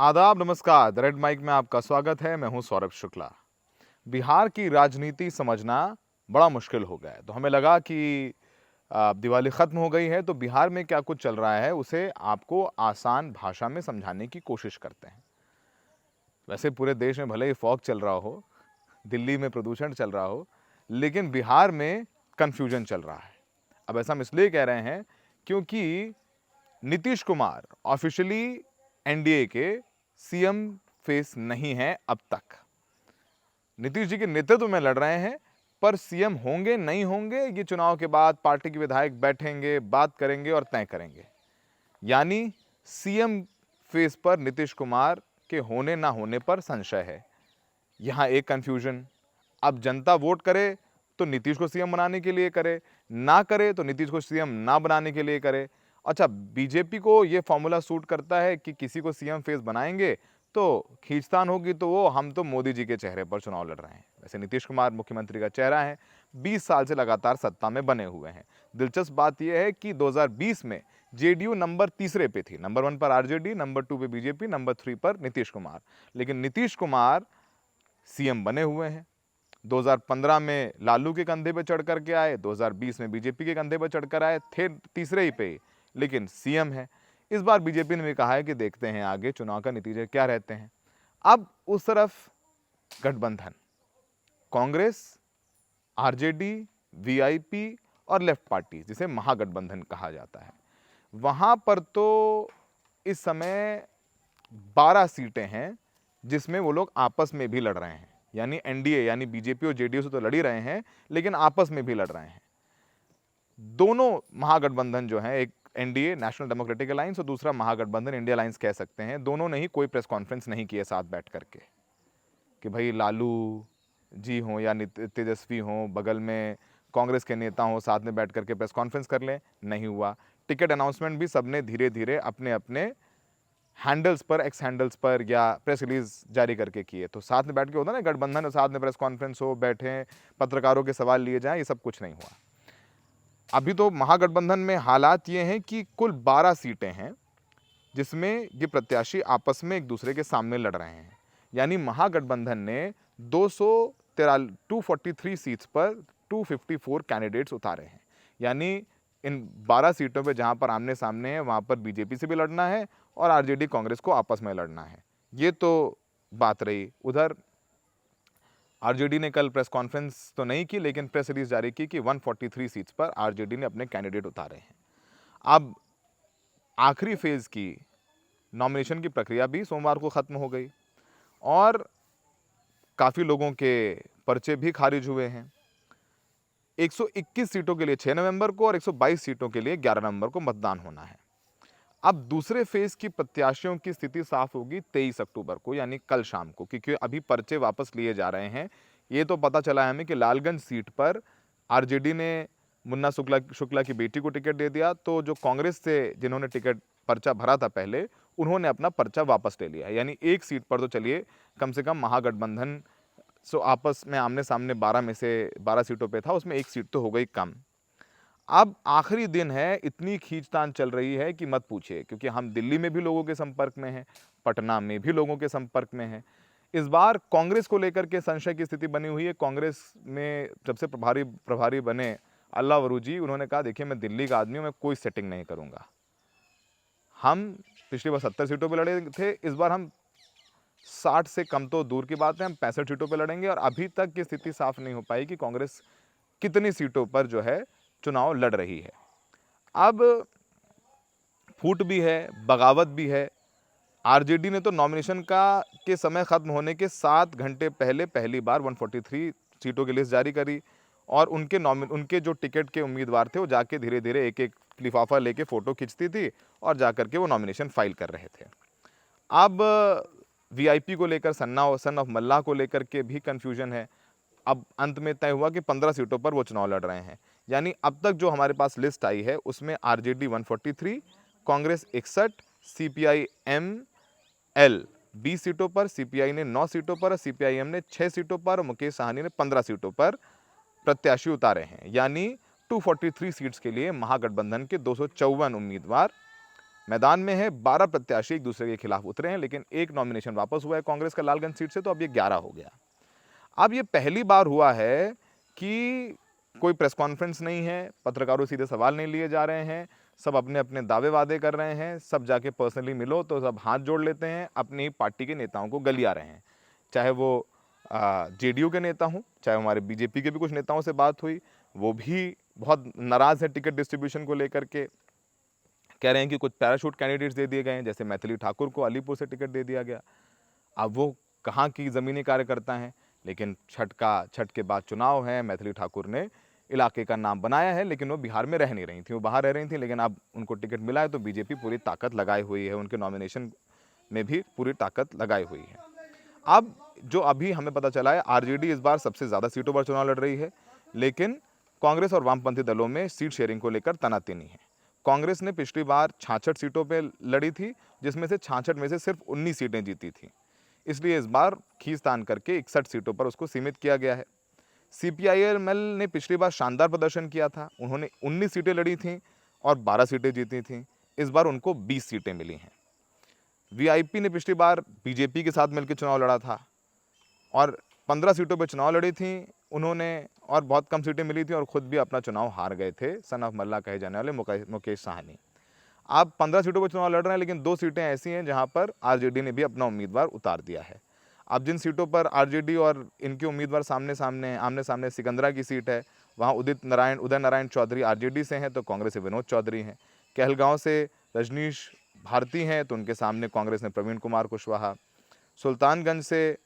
आदाब, नमस्कार। The red mic में आपका स्वागत है। मैं हूं सौरभ शुक्ला। बिहार की राजनीति समझना बड़ा मुश्किल हो गया है, तो हमें लगा कि दिवाली खत्म हो गई है, तो बिहार में क्या कुछ चल रहा है उसे आपको आसान भाषा में समझाने की कोशिश करते हैं। वैसे पूरे देश में भले ही फॉग चल रहा हो, दिल्ली में प्रदूषण चल रहा हो, लेकिन बिहार में कंफ्यूजन चल रहा है। अब ऐसा हम इसलिए कह रहे हैं क्योंकि नीतीश कुमार ऑफिशियली एनडीए के सीएम फेस नहीं है अब तक। नीतीश जी के नेतृत्व में लड़ रहे हैं, पर सीएम होंगे नहीं होंगे ये चुनाव के बाद पार्टी के विधायक बैठेंगे, बात करेंगे और तय करेंगे। यानी सीएम फेस पर नीतीश कुमार के होने ना होने पर संशय है। यहां एक कंफ्यूजन। अब जनता वोट करे तो नीतीश को सीएम बनाने के लिए करे, ना करे तो नीतीश को सीएम ना बनाने के लिए करे। अच्छा, बीजेपी को ये फॉर्मूला सूट करता है कि किसी को सीएम फेस बनाएंगे तो खींचतान होगी, तो वो हम तो मोदी जी के चेहरे पर चुनाव लड़ रहे हैं। वैसे नीतीश कुमार मुख्यमंत्री का चेहरा है, 20 साल से लगातार सत्ता में बने हुए हैं। दिलचस्प बात यह है कि 2020 में जेडीयू नंबर तीसरे पे थी, नंबर 1 पर आरजेडी, नंबर 2 पे बीजेपी, नंबर 3 पर नीतीश कुमार। लेकिन नीतीश कुमार सीएम बने हुए हैं। 2015 में लालू के कंधे पे चढ़ करके आए, 2020 में बीजेपी के कंधे पे चढ़कर आए, थे तीसरे ही पे, लेकिन सीएम है। इस बार बीजेपी ने भी कहा है कि देखते हैं आगे चुनाव का नतीजे क्या रहते हैं। अब उस तरफ गठबंधन, कांग्रेस, आरजेडी, वीआईपी और लेफ्ट पार्टी, जिसे महागठबंधन कहा जाता है, वहां पर तो इस समय 12 सीटें हैं जिसमें वो लोग आपस में भी लड़ रहे हैं। यानी एनडीए यानी बीजेपी और जेडीयू से तो लड़ ही रहे हैं, लेकिन आपस में भी लड़ रहे हैं। दोनों महागठबंधन जो है, एक एनडीए नेशनल डेमोक्रेटिक अलायंस और दूसरा महागठबंधन इंडिया अलायंस कह सकते हैं, दोनों ने ही कोई प्रेस कॉन्फ्रेंस नहीं की है साथ बैठ करके कि भाई लालू जी हों या तेजस्वी हों, बगल में कांग्रेस के नेता हों, साथ में बैठ करके प्रेस कॉन्फ्रेंस कर लें। नहीं हुआ। टिकट अनाउंसमेंट भी सबने धीरे धीरे अपने अपने हैंडल्स पर, एक्स हैंडल्स पर या प्रेस रिलीज जारी करके किए। तो साथ में बैठ के होता ना गठबंधन, साथ में प्रेस कॉन्फ्रेंस हो, बैठे पत्रकारों के सवाल लिए जाएं, ये सब कुछ नहीं हुआ। अभी तो महागठबंधन में हालात ये हैं कि कुल 12 सीटें हैं जिसमें ये प्रत्याशी आपस में एक दूसरे के सामने लड़ रहे हैं। यानी महागठबंधन ने 243 सीट्स पर 254 कैंडिडेट्स उतारे हैं। यानी इन 12 सीटों पे जहां पर आमने सामने है, वहां पर बीजेपी से भी लड़ना है और आरजेडी कांग्रेस को आपस में लड़ना है। ये तो बात रही। उधर आरजेडी ने कल प्रेस कॉन्फ्रेंस तो नहीं की, लेकिन प्रेस रिलीज जारी की कि 143 सीट्स पर आरजेडी ने अपने कैंडिडेट उतारे हैं। अब आखिरी फेज की नॉमिनेशन की प्रक्रिया भी सोमवार को खत्म हो गई और काफी लोगों के पर्चे भी खारिज हुए हैं। 121 सीटों के लिए 6 नवंबर को और 122 सीटों के लिए 11 नवंबर को मतदान होना है। अब दूसरे फेज की प्रत्याशियों की स्थिति साफ होगी 23 अक्टूबर को, यानी कल शाम को, क्योंकि अभी पर्चे वापस लिए जा रहे हैं। ये तो पता चला है हमें कि लालगंज सीट पर आरजेडी ने मुन्ना शुक्ला की बेटी को टिकट दे दिया, तो जो कांग्रेस से जिन्होंने टिकट पर्चा भरा था पहले, उन्होंने अपना पर्चा वापस ले लिया। यानी एक सीट पर तो चलिए कम से कम महागठबंधन आपस में आमने सामने 12 में से 12 सीटों पे था, उसमें एक सीट तो हो गई कम। अब आखिरी दिन है, इतनी खींचतान चल रही है कि मत पूछिए, क्योंकि हम दिल्ली में भी लोगों के संपर्क में हैं, पटना में भी लोगों के संपर्क में हैं। इस बार कांग्रेस को लेकर के संशय की स्थिति बनी हुई है। कांग्रेस में जब से प्रभारी बने अल्लाह वरू जी, उन्होंने कहा देखिए मैं दिल्ली का आदमी हूं, मैं कोई सेटिंग नहीं करूंगा। हम पिछली बार 70 सीटों पर लड़े थे, इस बार हम 60 से कम तो दूर की बात है, हम 65 सीटों पर लड़ेंगे। और अभी तक की स्थिति साफ नहीं हो पाई कि कांग्रेस कितनी सीटों पर जो है चुनाव लड़ रही है। अब फूट भी है, बगावत भी है। आरजेडी ने तो नॉमिनेशन के समय खत्म होने के 7 घंटे पहले पहली बार 143 सीटों की लिस्ट जारी करी और उनके जो टिकट के उम्मीदवार थे वो जाके धीरे धीरे एक एक लिफाफा लेके फोटो खींचती थी और जाकर के वो नॉमिनेशन फाइल कर रहे थे। अब वीआईपी को लेकर, सन ऑफ मल्लाह को लेकर के भी कंफ्यूजन है। अब अंत में तय हुआ कि 15 सीटों पर वो चुनाव लड़ रहे हैं। यानी अब तक जो हमारे पास लिस्ट आई है उसमें आरजेडी 143, कांग्रेस 61, सीपीआई एमएल 20 सीटों पर, सीपीआई ने 9 सीटों पर, सीपीआईएम ने 6 सीटों पर और मुकेश साहनी ने 15 सीटों पर प्रत्याशी उतारे हैं। यानी 243 सीट्स के लिए महागठबंधन के 254 उम्मीदवार मैदान में है, 12 प्रत्याशी एक दूसरे के खिलाफ उतरे हैं, लेकिन एक नॉमिनेशन वापस हुआ है कांग्रेस का लालगंज सीट से, तो अब ये 11 हो गया। अब ये पहली बार हुआ है कि कोई प्रेस कॉन्फ्रेंस नहीं है, पत्रकारों सीधे सवाल नहीं लिए जा रहे हैं, सब अपने अपने दावे वादे कर रहे हैं, सब जाके पर्सनली मिलो तो सब हाथ जोड़ लेते हैं, अपनी पार्टी के नेताओं को गलिया रहे हैं। चाहे वो जेडीयू के नेता हों, चाहे हमारे बीजेपी के भी कुछ नेताओं से बात हुई, वो भी बहुत नाराज़ है टिकट डिस्ट्रीब्यूशन को लेकर के। कह रहे हैं कि कुछ पैराशूट कैंडिडेट्स दे दिए गए हैं, जैसे मैथिली ठाकुर को अलीपुर से टिकट दे दिया गया। अब वो कहाँ की ज़मीनी कार्यकर्ता हैं, लेकिन छठ के बाद चुनाव है, मैथिली ठाकुर ने इलाके का नाम बनाया है, लेकिन वो बिहार में रह नहीं रही थी, वो बाहर रह रही थी, लेकिन अब उनको टिकट मिला है तो बीजेपी पूरी ताकत लगाई हुई है, उनके नॉमिनेशन में भी पूरी ताकत लगाई हुई है। अब जो अभी हमें पता चला है, आरजेडी इस बार सबसे ज़्यादा सीटों पर चुनाव लड़ रही है, लेकिन कांग्रेस और वामपंथी दलों में सीट शेयरिंग को लेकर तनातनी है। कांग्रेस ने पिछली बार 66 सीटों पे लड़ी थी, जिसमें से 66 में से सिर्फ 19 सीटें जीती थी, इसलिए इस बार खींचतान करके 61 सीटों पर उसको सीमित किया गया है। सीपीआईएमएल ने पिछली बार शानदार प्रदर्शन किया था, उन्होंने 19 सीटें लड़ी थीं और 12 सीटें जीती थीं, इस बार उनको 20 सीटें मिली हैं। वीआईपी ने पिछली बार बीजेपी के साथ मिलकर चुनाव लड़ा था और 15 सीटों पर चुनाव लड़ी थी उन्होंने, और बहुत कम सीटें मिली थी और खुद भी अपना चुनाव हार गए थे, सन ऑफ मल्ला कहे जाने वाले मुकेश साहनी। आप 15 सीटों पर चुनाव लड़ रहे हैं, लेकिन 2 सीटें ऐसी हैं जहां पर आरजेडी ने भी अपना उम्मीदवार उतार दिया है। अब जिन सीटों पर आरजेडी और इनके उम्मीदवार आमने सामने, सिकंदरा की सीट है, वहां उदय नारायण चौधरी आरजेडी से हैं तो कांग्रेस से विनोद चौधरी हैं। कहलगांव से रजनीश भारती हैं तो उनके सामने कांग्रेस ने प्रवीण कुमार कुशवाहा। सुल्तानगंज से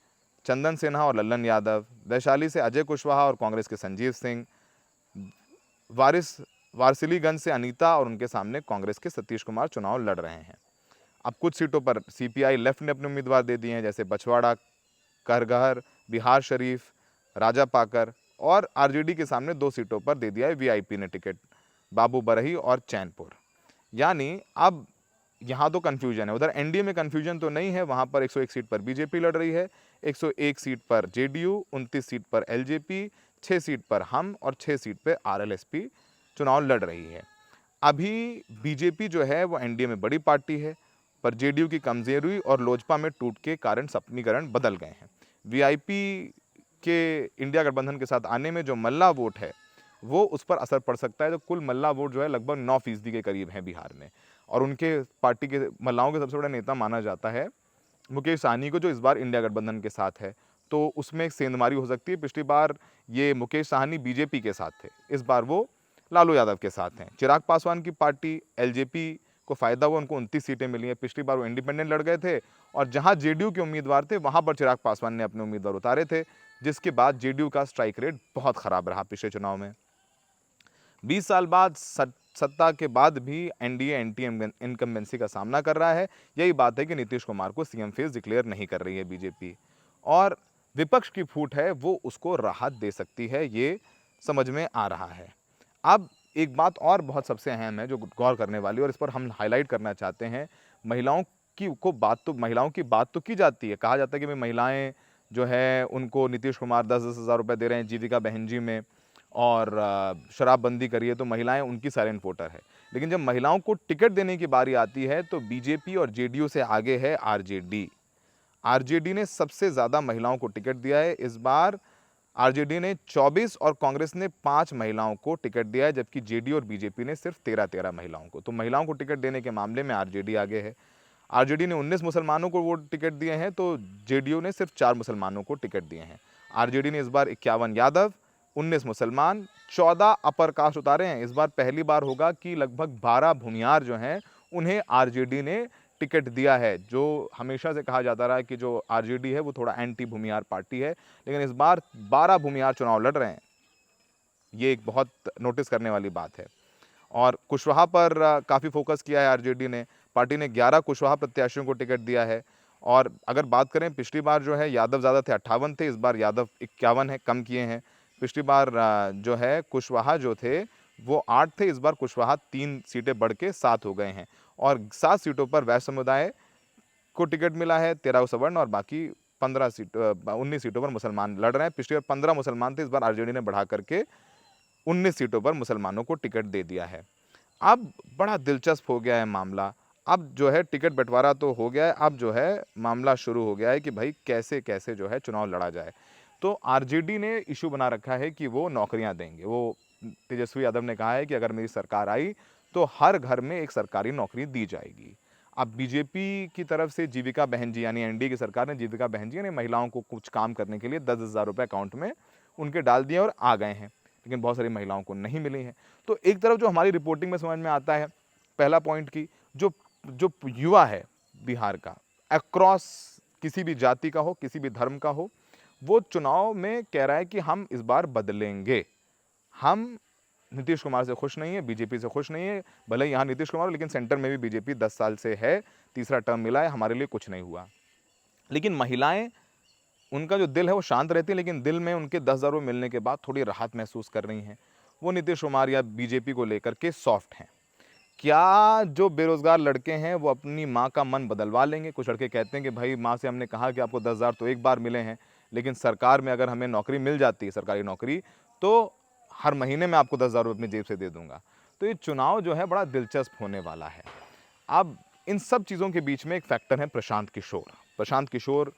चंदन सिन्हा और लल्लन यादव, वैशाली से अजय कुशवाहा और कांग्रेस के संजीव सिंह, वारसिलीगंज से अनीता और उनके सामने कांग्रेस के सतीश कुमार चुनाव लड़ रहे हैं। अब कुछ सीटों पर सीपीआई लेफ्ट ने अपने उम्मीदवार दे दिए हैं, जैसे बछवाड़ा, करगहर, बिहार शरीफ, राजापाकर, और आरजेडी के सामने 2 सीटों पर दे दिया है वीआईपी ने टिकट, बाबू बरही और चैनपुर। यानी अब यहाँ तो कन्फ्यूजन है, उधर एनडीए में कन्फ्यूजन तो नहीं है, वहाँ पर 101 सीट पर बीजेपी लड़ रही है, 101 सीट पर जेडीयू, 29 सीट पर एलजेपी, 6 सीट पर हम और 6 सीट पर आरएलएसपी चुनाव लड़ रही है। अभी बीजेपी जो है वो एनडीए में बड़ी पार्टी है, पर जेडीयू की कमजोरी और लोजपा में टूट के कारण समीकरण बदल गए हैं। वीआईपी के इंडिया गठबंधन के साथ आने में जो मल्ला वोट है वो उस पर असर पड़ सकता है। तो कुल मल्ला वोट जो है लगभग 9% के करीब है बिहार में, और उनके पार्टी के मल्लाओं के सबसे बड़ा नेता माना जाता है मुकेश सहनी को, जो इस बार इंडिया गठबंधन के साथ है, तो उसमें एक सेंधमारी हो सकती है। पिछली बार ये मुकेश सहनी बीजेपी के साथ थे, इस बार वो लालू यादव के साथ हैं। चिराग पासवान की पार्टी एलजेपी को फायदा हुआ, उनको 29 सीटें मिली हैं। पिछली बार वो इंडिपेंडेंट लड़ गए थे और जहां जेडीयू के उम्मीदवार थे वहां पर चिराग पासवान ने अपने उम्मीदवार उतारे थे, जिसके बाद जेडीयू का स्ट्राइक रेट बहुत खराब रहा पिछले चुनाव में। 20 साल बाद सत्ता के बाद भी एनडीए एंटी इनकम्बेंसी का सामना कर रहा है। यही बात है कि नीतीश कुमार को सीएम फेस डिक्लेयर नहीं कर रही है बीजेपी, और विपक्ष की फूट है वो उसको राहत दे सकती है, ये समझ में आ रहा है। अब एक बात और बहुत सबसे अहम है जो गौर करने वाली, और इस पर हम हाईलाइट करना चाहते हैं। महिलाओं की बात तो की जाती है, कहा जाता है कि भाई महिलाएं जो है उनको नीतीश कुमार 10-10 हज़ार रुपये दे रहे हैं जीविका बहन जी में, और शराबबंदी करिए तो महिलाएं उनकी साइलेंट वोटर है। लेकिन जब महिलाओं को टिकट देने की बारी आती है तो बीजेपी और जेडीयू से आगे है आरजेडी। आरजेडी ने सबसे ज़्यादा महिलाओं को टिकट दिया है। इस बार आरजेडी ने 24 और कांग्रेस ने 5 महिलाओं को टिकट दिया है, जबकि जेडीयू और बीजेपी ने सिर्फ 13-13 महिलाओं को। तो महिलाओं को टिकट देने के मामले में आरजेडी आगे है। आरजेडी ने 19 मुसलमानों को वोट टिकट दिए हैं तो जेडीयू ने सिर्फ 4 मुसलमानों को टिकट दिए हैं। आरजेडी ने इस बार 51 यादव, 19 मुसलमान, 14 अपर कास्ट उतारे हैं। इस बार पहली बार होगा कि लगभग 12 भूमियार जो हैं उन्हें आरजेडी ने टिकट दिया है। जो हमेशा से कहा जाता रहा है कि जो आरजेडी है वो थोड़ा एंटी भूमियार पार्टी है, लेकिन इस बार 12 भूमियार चुनाव लड़ रहे हैं, ये एक बहुत नोटिस करने वाली बात है। और कुशवाहा पर काफ़ी फोकस किया है आरजेडी ने। पार्टी ने 11 कुशवाहा प्रत्याशियों को टिकट दिया है। और अगर बात करें, पिछली बार जो है यादव ज़्यादा थे, 58 थे, इस बार यादव 51 है, कम किए हैं। पिछली बार जो है कुशवाहा जो थे वो 8 थे, इस बार कुशवाहा 3 सीटें बढ़ के 7 हो गए हैं। और 7 सीटों पर वैश्य समुदाय को टिकट मिला है, 13 सवर्ण, और बाकी 19 सीटों पर मुसलमान लड़ रहे हैं। पिछली बार 15 मुसलमान थे, इस बार आरजेडी ने बढ़ा करके 19 सीटों पर मुसलमानों को टिकट दे दिया है। अब बड़ा दिलचस्प हो गया है मामला। अब जो है टिकट बंटवारा तो हो गया है, अब जो है मामला शुरू हो गया है कि भाई कैसे कैसे जो है चुनाव लड़ा जाए। तो आरजेडी ने इशू बना रखा है कि वो नौकरियां देंगे। वो तेजस्वी यादव ने कहा है कि अगर मेरी सरकार आई तो हर घर में एक सरकारी नौकरी दी जाएगी। अब बीजेपी की तरफ से जीविका बहन जी यानी एनडीए की सरकार ने जीविका बहन जी ने महिलाओं को कुछ काम करने के लिए 10,000 रुपये अकाउंट में उनके डाल दिए और आ गए हैं, लेकिन बहुत सारी महिलाओं को नहीं मिली हैं। तो एक तरफ जो हमारी रिपोर्टिंग में समझ में आता है, पहला पॉइंट की जो जो युवा है बिहार का, अक्रॉस किसी भी जाति का हो, किसी भी धर्म का हो, वो चुनाव में कह रहा है कि हम इस बार बदलेंगे। हम नीतीश कुमार से खुश नहीं है, बीजेपी से खुश नहीं है। भले यहाँ नीतीश कुमार हो, लेकिन सेंटर में भी बीजेपी 10 साल से है, तीसरा टर्म मिला है, हमारे लिए कुछ नहीं हुआ। लेकिन महिलाएं, उनका जो दिल है वो शांत रहती है, लेकिन दिल में उनके 10,000 रुपये मिलने के बाद थोड़ी राहत महसूस कर रही हैं। वो नीतीश कुमार या बीजेपी को लेकर के सॉफ्ट हैं। क्या जो बेरोजगार लड़के हैं वो अपनी माँ का मन बदलवा लेंगे? कुछ लड़के कहते हैं कि भाई माँ से हमने कहा कि आपको 10,000 तो एक बार मिले हैं, लेकिन सरकार में अगर हमें नौकरी मिल जाती है, सरकारी नौकरी, तो हर महीने में आपको 10,000 रुपये अपनी जेब से दे दूंगा। तो ये चुनाव जो है बड़ा दिलचस्प होने वाला है। अब इन सब चीज़ों के बीच में एक फैक्टर है प्रशांत किशोर। प्रशांत किशोर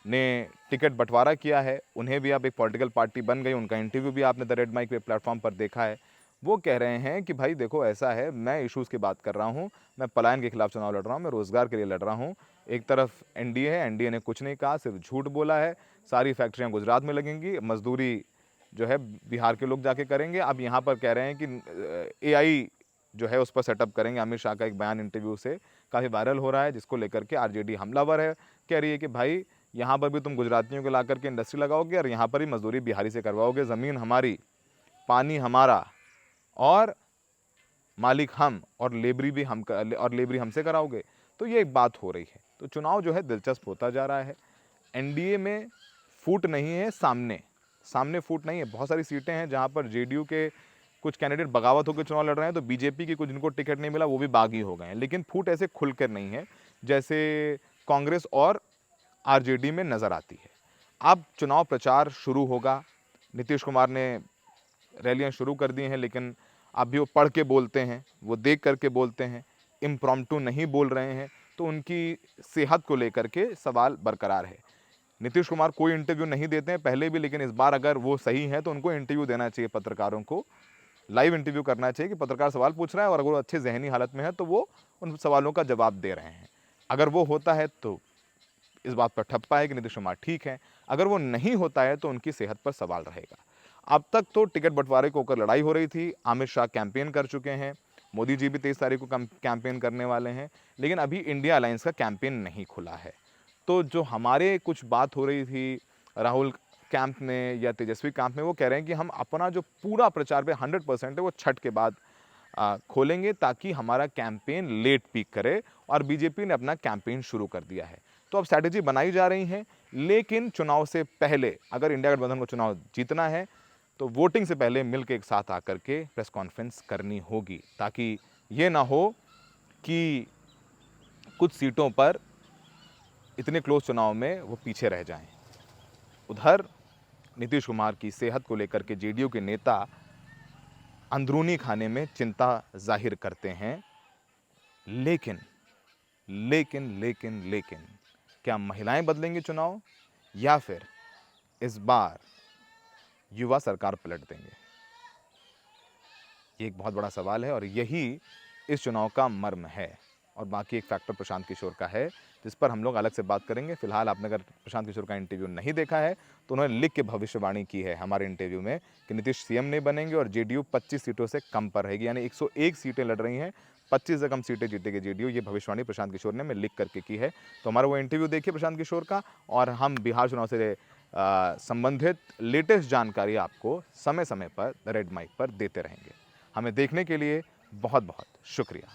ने टिकट बंटवारा किया है, उन्हें भी अब एक पॉलिटिकल पार्टी बन गई। उनका इंटरव्यू भी आपने द रेड माइक पे प्लेटफॉर्म पर देखा है। वो कह रहे हैं कि भाई देखो ऐसा है, मैं इश्यूज़ की बात कर रहा हूँ, मैं पलायन के खिलाफ चुनाव लड़ रहा हूँ, मैं रोज़गार के लिए लड़ रहा हूँ। एक तरफ एनडीए है, एनडीए ने कुछ नहीं कहा, सिर्फ झूठ बोला है। सारी फैक्ट्रियाँ गुजरात में लगेंगी, मजदूरी जो है बिहार के लोग जाके करेंगे। अब यहाँ पर कह रहे हैं कि एआई जो है उस पर सेटअप करेंगे। अमित शाह का एक बयान इंटरव्यू से काफ़ी वायरल हो रहा है, जिसको लेकर के आरजेडी हमलावर है, कह रही है कि भाई यहाँ पर भी तुम गुजरातियों को ला करके इंडस्ट्री लगाओगे और यहाँ पर ही मजदूरी बिहारी से करवाओगे। ज़मीन हमारी, पानी हमारा और मालिक हम, और लेबरी भी हम, और लेबरी हमसे कराओगे। तो ये एक बात हो रही है। तो चुनाव जो है दिलचस्प होता जा रहा है। एनडीए में फूट नहीं है, सामने फूट नहीं है। बहुत सारी सीटें हैं जहाँ पर जेडीयू के कुछ कैंडिडेट बगावत होकर चुनाव लड़ रहे हैं, तो बीजेपी की कुछ जिनको टिकट नहीं मिला वो भी बागी हो गए हैं। लेकिन फूट ऐसे खुलकर नहीं है जैसे कांग्रेस और आरजेडी में नजर आती है। अब चुनाव प्रचार शुरू होगा। नीतीश कुमार ने रैलियां शुरू कर दी हैं, लेकिन अभी वो पढ़ के बोलते हैं, वो देख करके बोलते हैं, इम्प्रॉम्प्टू नहीं बोल रहे हैं। तो उनकी सेहत को लेकर के सवाल बरकरार है। नीतीश कुमार कोई इंटरव्यू नहीं देते हैं पहले भी, लेकिन इस बार अगर वो सही हैं तो उनको इंटरव्यू देना चाहिए, पत्रकारों को लाइव इंटरव्यू करना चाहिए कि पत्रकार सवाल पूछ रहा है और अगर वो अच्छे जहनी हालत में है तो वो उन सवालों का जवाब दे रहे हैं। अगर वो होता है तो इस बात पर ठप्पा है कि नीतीश कुमार ठीक है। अगर वो नहीं होता है तो उनकी सेहत पर सवाल रहेगा। अब तक तो टिकट बंटवारे को होकर लड़ाई हो रही थी। अमित शाह कैंपेन कर चुके हैं, मोदी जी भी 23 तारीख को कैंपेन करने वाले हैं, लेकिन अभी इंडिया अलायंस का कैंपेन नहीं खुला है। तो जो हमारे कुछ बात हो रही थी राहुल कैंप में या तेजस्वी कैंप में, वो कह रहे हैं कि हम अपना जो पूरा प्रचार पे 100% है वो छठ के बाद खोलेंगे, ताकि हमारा कैंपेन लेट पीक करे। और बीजेपी ने अपना कैंपेन शुरू कर दिया है। तो अब स्ट्रैटेजी बनाई जा रही है, लेकिन चुनाव से पहले अगर इंडिया गठबंधन को चुनाव जीतना है तो वोटिंग से पहले मिलकर एक साथ आकर के प्रेस कॉन्फ्रेंस करनी होगी, ताकि ये ना हो कि कुछ सीटों पर इतने क्लोज चुनाव में वो पीछे रह जाएं। उधर नीतीश कुमार की सेहत को लेकर के जेडीयू के नेता अंदरूनी खाने में चिंता जाहिर करते हैं। लेकिन लेकिन लेकिन लेकिन क्या महिलाएं बदलेंगे चुनाव, या फिर इस बार युवा सरकार पलट देंगे? ये एक बहुत बड़ा सवाल है और यही इस चुनाव का मर्म है। और बाकी एक फैक्टर प्रशांत किशोर का है, जिस पर हम लोग अलग से बात करेंगे। फिलहाल आपने अगर प्रशांत किशोर का इंटरव्यू नहीं देखा है तो उन्होंने लिख के भविष्यवाणी की है हमारे इंटरव्यू में कि नीतीश सीएम नहीं बनेंगे और जेडीयू 25 सीटों से कम पर रहेगी, यानी 101 सीटें लड़ रही हैं, 25 से कम सीटें जीतेगी जेडीयू। ये भविष्यवाणी प्रशांत किशोर ने मैं लिख करके की है। तो हमारा वो इंटरव्यू देखिए प्रशांत किशोर का, और हम बिहार चुनाव से संबंधित लेटेस्ट जानकारी आपको समय समय पर द रेड माइक पर देते रहेंगे। हमें देखने के लिए बहुत बहुत शुक्रिया।